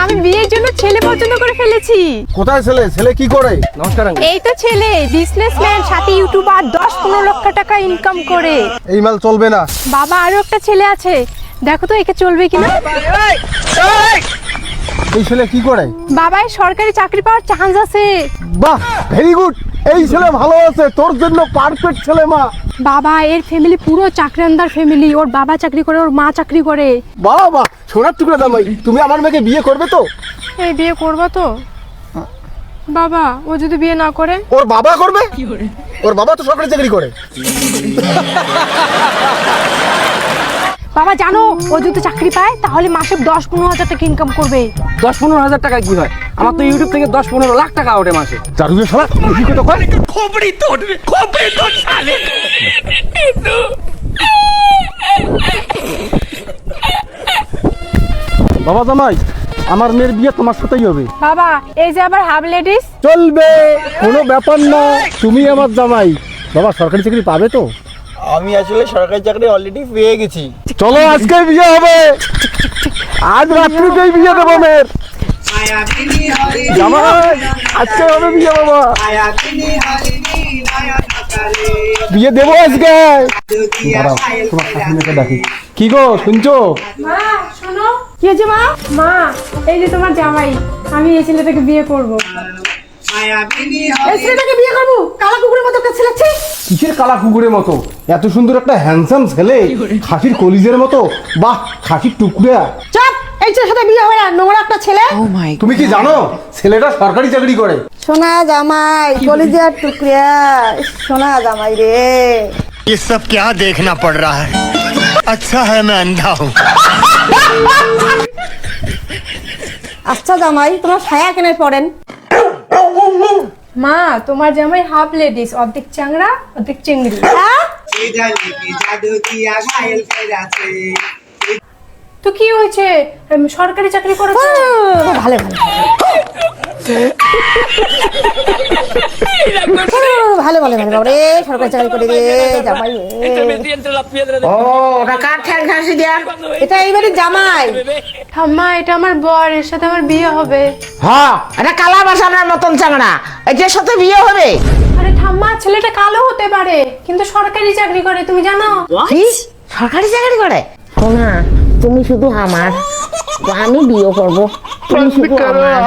আমি বিয়ের জন্য ছেলে পছন্দ করে ফেলেছি। কোথায় ছেলে? ছেলে কি করে? নমস্কার আঙ্কেল। এই তো ছেলে, বিজনেসম্যান, সাথে ইউটিউবার, 10-15 লক্ষ টাকা ইনকাম করে। এই মাল চলবে না। বাবা আরো একটা ছেলে আছে, দেখো তো একে চলবে কিনা। এই ছেলে কি করে? বাবাই সরকারি চাকরি পাওয়ার চান্স আছে। বাহ, ভেরি গুড। এই ছেলে ভালো আছে, তোর জন্য পারফেক্ট ছেলে। মা, বাবা এর ফ্যামিলি পুরো চাকরিয়ানদার ফ্যামিলি, ওর বাবা চাকরি করে, ওর মা চাকরি করে। বাহ বাহ, সোনার টুকরা জামাই। তুমি আমার মেয়েকে বিয়ে করবে তো? এই বিয়ে করবা তো? বাবা ও যদি বিয়ে না করে? ওর বাবা করবে। ওর বাবা তো সরকারি চাকরি করে। বাবা জানো, ও যদি চাকরি পায় তাহলে মাসে 10-15 হাজার টাকা ইনকাম করবে। 10-15 হাজার টাকা কি হয়? আমার তো ইউটিউব থেকে 10-15 লাখ টাকা ওঠে মাসে। চারুয়ে শালা কি কথা কয়? खोपड़ी तोड़ साले। বাবা জামাই, আমার মেয়ের বিয়ে তোমার সাথেই হবে। বাবা এই যে আবার হাফ লেডিস। চলবে, কোনো ব্যাপার না। তুমি আমার জামাই। বাবা সরকারি চাকরি পাবে তো? আমি আসলে সরকারি চাকরি অলরেডি পেয়ে গেছি। চলো আজকে বিয়ে হবে। আজ রাত্রিতেই বিয়ে দেবো মেয়ের। জামাই আজকে হবে বিয়ে। বাবা বিয়ে দেবো আজকে। দাঁড়াও, তোমার শাশুড়িকে ডাকি। কি গো শুনছো? মা শোনো। কি হয়েছে মা? মা এই যে তোমার জামাই, আমি এই ছেলেটাকে বিয়ে করব। এই ছেলেটাকে বিয়ে করব? কালা কুকুরের মতো কাছে লাগছে। কিসের কালা কুকুরের মতো? এত সুন্দর একটা হ্যান্ডসাম ছেলে, খাসির কলিজের মতো। বাহ, খাসির টুকরা। চুপ, এই ছেলের সাথে বিয়ে হবে না, নোংরা একটা ছেলে। তুমি কি জানো ছেলেটা সরকারি চাকরি করে? সোনা জামাই, কলিজার টুকরা, সোনা জামাই রে। ये सब क्या देखना पड़ रहा है? अच्छा है मैं अंधा हूँ। আচ্ছা জামাই, তোমার ছায়া কেনে পড়েন? মা তোমার জামাই হাফ লেডিস, অর্ধেক চাংড়া অর্ধেক চিংড়ি। তো কি হয়েছে, সরকারি চাকরি করেছে। ভালো ভালো ভালো ভালো ভালো রে, সরকারি চাকরি করে রে জামাই রে। ও ওটা কার ঠ্যাং ঘাসি দেয়া? এটা এইবারে জামাই। ঠাম্মা এটা আমার বর, এর সাথে আমার বিয়ে হবে। হ্যাঁ, এটা কালা বাসানার মতন চাংড়া, এটার সাথে বিয়ে হবে। আরে ঠাম্মা ছেলেটা কালো হতে পারে কিন্তু সরকারি চাকরি করে, তুমি জানো? কি সরকারি চাকরি করে? সোনা তুমি শুধু আমার, আমি বিয়ে করবো, তুমি শুধু আমার।